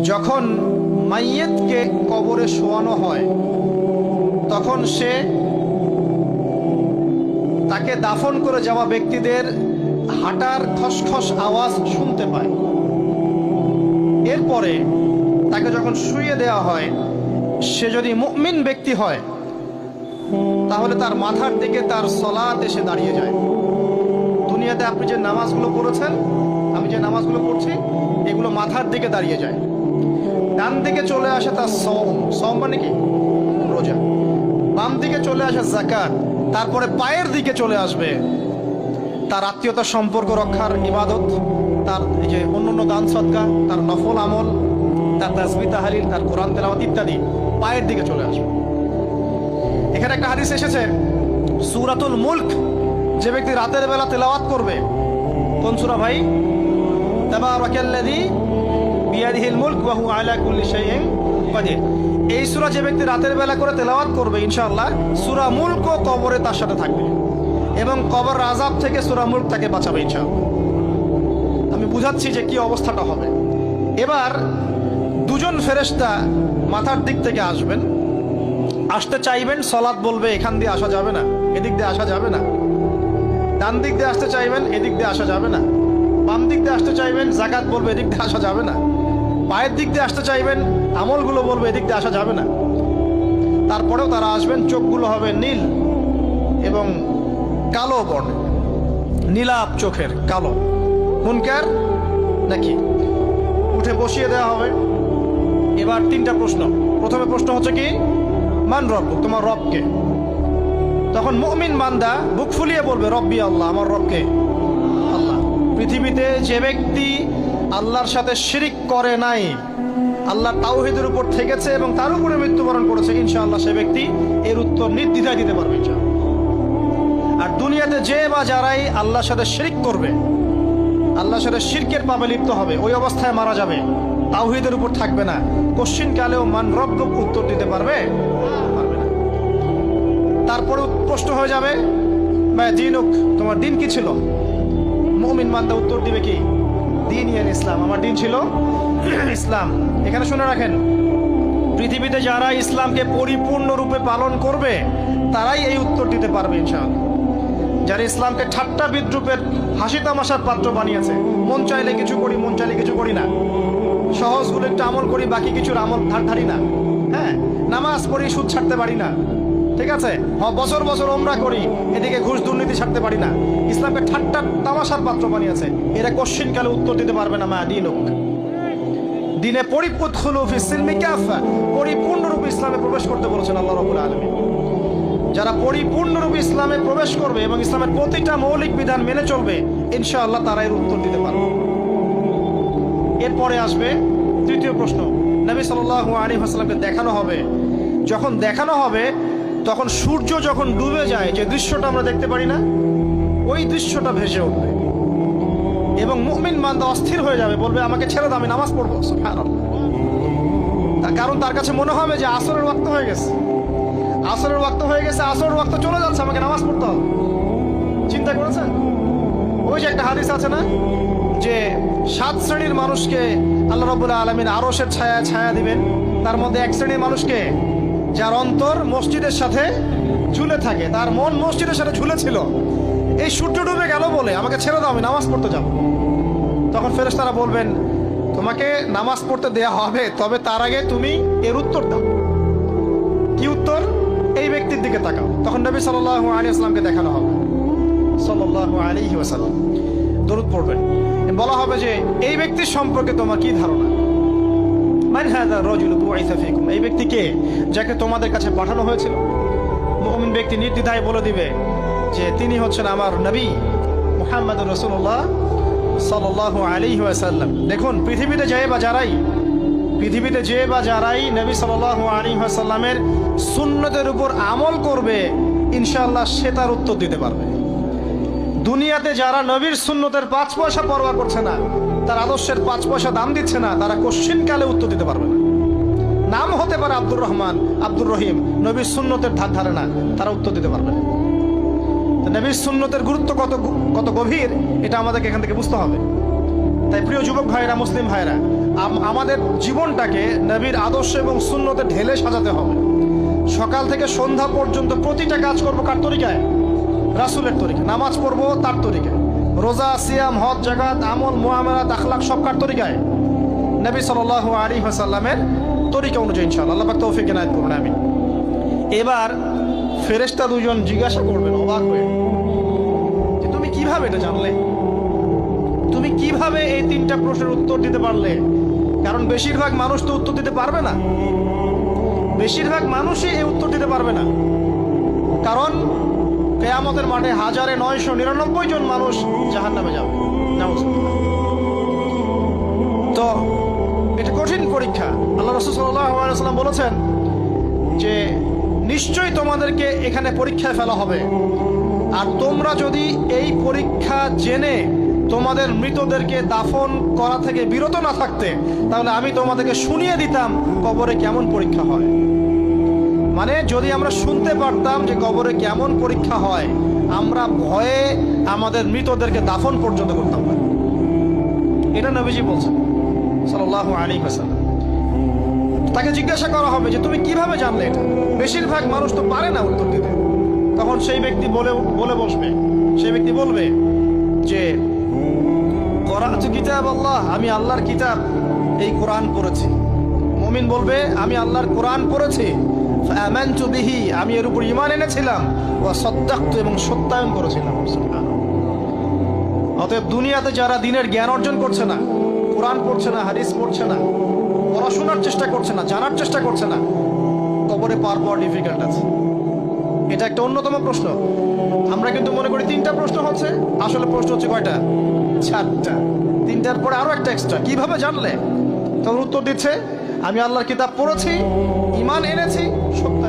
যখন মাইয়েতকে কবরে শোয়ানো হয় তখন সে তাকে দাফন করে যাওয়া ব্যক্তিদের হাঁটার খসখস আওয়াজ শুনতে পায়। এরপরে তাকে যখন শুইয়ে দেওয়া হয়, সে যদি মুমিন ব্যক্তি হয় তাহলে তার মাথার দিকে তার সলাত এসে দাঁড়িয়ে যায়। দুনিয়াতে আপনি যে নামাজগুলো পড়েছেন, আমি যে নামাজগুলো পড়ছি, এগুলো মাথার দিকে দাঁড়িয়ে যায়। ডান দিকে চলে আসে তার সওম মানে কি? রোজা। বাম দিকে চলে আসে যাকাত। তারপরে পায়ের দিকে চলে আসবে তার আত্মীয়তার সম্পর্ক রক্ষার ইবাদত, তার এই যে অন্যান্য দান সদকা, তার নফল আমল, তার তাসবিহ তাহলিল, তার কোরআন তেলাওয়াত ইত্যাদি পায়ের দিকে চলে আসবে। এখানে একটা হাদিস এসেছে, সূরাতুল মুলক যে ব্যক্তি রাতের বেলা তেলাওয়াত করবে, কোন সূরা ভাই? তাবারাকাল্লাযী বিয়াদিহিল মুলক ওয়া হুয়া আলা কুল্লি শাইইন কাদির। এই সূরা যে ব্যক্তি রাতের বেলা করে তেলাওয়াত করবে, ইনশাআল্লাহ সূরা মুলক কবরে তার সাথে থাকবে এবং কবর আযাব থেকে সূরা মুলক তাকে বাঁচাবে ইনশাআল্লাহ। আমি বুঝাচ্ছি যে কি অবস্থাটা হবে। এবার দুজন ফেরেশতা মাথার দিক থেকে আসবেন, আসতে চাইবেন, সালাত বলবে এখান দিয়ে আসা যাবে না, এদিক দিয়ে আসা যাবে না। ডান দিক দিয়ে আসতে চাইবেন, এদিক দিয়ে আসা যাবে না। বাম দিক দিয়ে আসতে চাইবেন, যাকাত বলবে এদিক দিয়ে আসা যাবে না। পায়ের দিক দিয়ে আসতে চাইবেন, আমলগুলো বলবে এদিক দিয়ে আসা যাবে না। তারপরেও তারা আসবেন, চোখগুলো হবে নীল এবং কালো বর্ণ, নীলাপ চোখের, কালো। মুনকার নাকি? উঠে বসিয়ে দেওয়া হবে। এবার তিনটা প্রশ্ন। প্রথমে প্রশ্ন হচ্ছে কি, মান রব্বুক, তোমার রবকে? তখন মুমিন বান্দা বুক ফুলিয়ে বলবে রব্বি আল্লাহ, আমার রবকে আল্লাহ। পৃথিবীতে যে ব্যক্তি আল্লাহর সাথে শিরিক করে নাই, আল্লাহ তাওহীদের উপর থেকেছে এবং তার উপরে মৃত্যুবরণ করেছে, ইনশাআল্লাহ সে ব্যক্তি এর উত্তর নির্দ্বিধায় দিতে পারবে ইনশাআল্লাহ। আর দুনিয়াতে যে বা যারাই আল্লাহর সাথে শিরিক করবে, আল্লাহর সাথে শিরকের পাপে লিপ্ত হবে, ওই অবস্থায় মারা যাবে, তাওহীদের উপর থাকবে না, কোশ্চিন কালেও মান রব্বুক উত্তর দিতে পারবে না। তারপরে প্রশ্ন হয়ে যাবে মা দীনুক, তোমার দিন কি ছিল? মুমিন বান্দা উত্তর দিবে কি? দীন ইসলাম, আমার দিন ছিল ইসলাম। এখানে শুনে রাখেন, পৃথিবীতে যারা ইসলামকে পরিপূর্ণরূপে পালন করবে তারাই এই উত্তর দিতে পারবে ইনশাআল্লাহ। যারা ইসলামকে ঠাট্টা বিদ্রুপের হাসি তামাশার পাত্র বানিয়েছে, মন চাইলে কিছু করি, মন চাইলে কিছু করি না, সহজগুলো একটু আমল করি, বাকি কিছুর আমল ধারি না, হ্যাঁ, নামাজ পড়ি, সুদ ছাড়তে পারি না, ঠিক আছে, বছর বছর ওমরা করি, এদিকে ঘুষ দুর্নীতি ছাড়তে পারি না, ইসলামকে ঠাট্টা তামাশার পাত্র বানিয়েছে, এরা কোশ্চিন কালে উত্তর দিতে পারবে না মা দীনুক। দিনে পরিপূর্ণরূপে ইসলামে প্রবেশ করতে বলেছেন আল্লাহ রাব্বুল আলামিন। যারা পরিপূর্ণরূপে ইসলামে প্রবেশ করবে এবং ইসলামের প্রতিটা মৌলিক বিধান মেনে চলবে, ইনশাআল্লাহ তারা এর উত্তর দিতে পারবে। এরপরে আসবে তৃতীয় প্রশ্ন। নবী সাল্লাল্লাহু আলাইহি ওয়াসাল্লামকে দেখানো হবে। যখন দেখানো হবে তখন সূর্য যখন ডুবে যায়, যে দৃশ্যটা আমরা দেখতে পারি না, ওই দৃশ্যটা ভেসে উঠবে এবং মুমিন বান্দা অস্থির হয়ে যাবে, বলবে আমাকে ছেড়ে দাও, আমি নামাজ পড়বো। সুবহানাল্লাহ। তার কারণ তার কাছে মনে হবে যে আসরের ওয়াক্ত হয়ে গেছে, আসরের ওয়াক্ত হয়ে গেছে, আসরের ওয়াক্ত চলে যাচ্ছে, আমাকে নামাজ পড়তে হবে। চিন্তা করেছেন? ওই যে একটা হাদিস আছে না, যে 7 শ্রেণীর মানুষকে আল্লাহ রাব্বুল আলামিন আরশের ছায়া দিবেন। তার মধ্যে এক শ্রেণীর মানুষকে, যার অন্তর মসজিদের সাথে ঝুলে থাকে, তার মন মসজিদের সাথে ঝুলে ছিল, এই সূর্য ডুবে গেল বলে আমাকে ছেড়ে দাও, আমি নামাজ পড়তে যাব। তখন ফেরেশতারা বলবেন তোমাকে নামাজ পড়তে দেয়া হবে, তবে তার আগে তুমি এর উত্তর দাও। কি উত্তর? এই ব্যক্তির দিকে তাকাও। তখন নবী সাল্লাল্লাহু আলাইহি ওয়াসাল্লামকে দেখানো হবে, সাল্লাল্লাহু আলাইহি ওয়াসাল্লাম দরুদ পড়বেন। বলা হবে যে এই ব্যক্তির সম্পর্কে তোমার কি ধারণা? মান হাযা রাজুলু বুইসা ফীকুম, এই ব্যক্তি কে, যাকে তোমাদের কাছে পাঠানো হয়েছিল? মুমিন ব্যক্তি নির্দ্বিধায় বলে দিবে যে তিনি হচ্ছেন আমার নবী মুহাম্মদুর রাসূলুল্লাহ সাল্লাল্লাহু আলাইহি ওয়াসাল্লাম। দেখুন, পৃথিবীতে যে বা যারাই নবী সাল্লাল্লাহু আলাইহি ওয়াসাল্লামের সুন্নতের উপর আমল করবে, ইনশাআল্লাহ সে তার উত্তর দিতে পারবে। দুনিয়াতে যারা নবীর সুন্নতের 5 পয়সা পরোয়া করছে না, তার আদর্শের 5 পয়সা দাম দিচ্ছে না, তারা কোশ্চিন কালে উত্তর দিতে পারবে না। নাম হতে পারে আব্দুর রহমান, আব্দুর রহিম, নবীর সুন্নতের ধার ধারে না, তারা উত্তর দিতে পারবে না। নবীর সুন্নতের গুরুত্ব কত গভীর, এটা আমাদেরকে এখান থেকে বুঝতে হবে। তাই প্রিয় যুবক ভাইরা, মুসলিম ভাইরা, আমাদের জীবনটাকে নবীর আদর্শ এবং সুন্নতে ঢেলে সাজাতে হবে। সকাল থেকে সন্ধ্যা পর্যন্ত প্রতিটা কাজ করবো কার তরিকায়? রাসূলের তরিকা। নামাজ পড়বো তার তরিকায়, রোজা, সিয়াম, হজ, জাকাত, আমল, মুআমালাত, আখলাক সব কার তরিকায়? নবী সাল্লাল্লাহু আলাইহি ওয়াসাল্লামের তরিকা অনুযায়ী ইনশাআল্লাহ। আল্লাহ পাক তৌফিক এনায়েত করুন, আমিন। এবার ফেরেশতা দুজন জিজ্ঞাসা করবেন অবাক হয়ে যে তুমি কিভাবে এটা জানলে? তুমি কিভাবে এই তিনটা প্রশ্নের উত্তর দিতে পারলে? কারণ বেশিরভাগ মানুষ তো উত্তর দিতে পারবে না, বেশিরভাগ মানুষই এই উত্তর দিতে পারবে না। কারণ কিয়ামতের মাঠে 1999 জন মানুষ জাহান্নামে যাবে। নাউজুবিল্লাহ। তো এটা কঠিন পরীক্ষা। আল্লাহ রাসূল সাল্লাল্লাহু আলাইহি ওয়াসাল্লাম বলেছেন যে নিশ্চয়ই তোমাদেরকে এখানে পরীক্ষায় ফেলা হবে, আর তোমরা যদি এই পরীক্ষা জেনে তোমাদের মৃতদেরকে দাফন করা থেকে বিরত না থাকতে, তাহলে আমি তোমাদেরকে শুনিয়ে দিতাম কবরে কেমন পরীক্ষা হয়। মানে যদি আমরা শুনতে পারতাম যে কবরে কেমন পরীক্ষা হয়, আমরা ভয়ে আমাদের মৃতদেরকে দাফন পর্যন্ত করতাম না। এটা নবীজি বলছেন সাল্লাল্লাহু আলাইহি ওয়াসাল্লাম। তাকে জিজ্ঞাসা করা হবে যে তুমি কিভাবে জানলে এটা? বেশিরভাগ মানুষ তো পারে না উত্তর দিতে। তখন সেই ব্যক্তি বলে বসবে, সেই ব্যক্তি বলবে যে করাতু কিতাব আল্লাহ, আমি আল্লাহর কিতাব এই কোরআন পড়েছি। মুমিন বলবে আমি আল্লাহর কোরআন পড়েছি, ফাআমানতু বিহি, আমি এর উপর ঈমান এনেছিলাম, ওয়া সাদ্দাকতু, এবং সত্যায়ন করেছিলাম। সুবহানাল্লাহ। অতএব দুনিয়াতে যারা দ্বীনের জ্ঞান অর্জন করছে না, কোরআন পড়ছে না, হাদিস পড়ছে না, পড়াশোনার চেষ্টা করছে না, জানার চেষ্টা করছে না, কবরে পাওয়ার ডিফিকাল্ট আছে। এটা একটা অন্যতম প্রশ্ন। আমরা কিন্তু মনে করি তিনটা প্রশ্ন হচ্ছে, আসলে প্রশ্ন হচ্ছে কয়টা? 4টা। তিনটার পরে আরো একটা এক্সট্রা। কিভাবে জানলে? তখন উত্তর দিচ্ছে আমি আল্লাহর কিতাব পড়েছি, ঈমান এনেছি, সত্য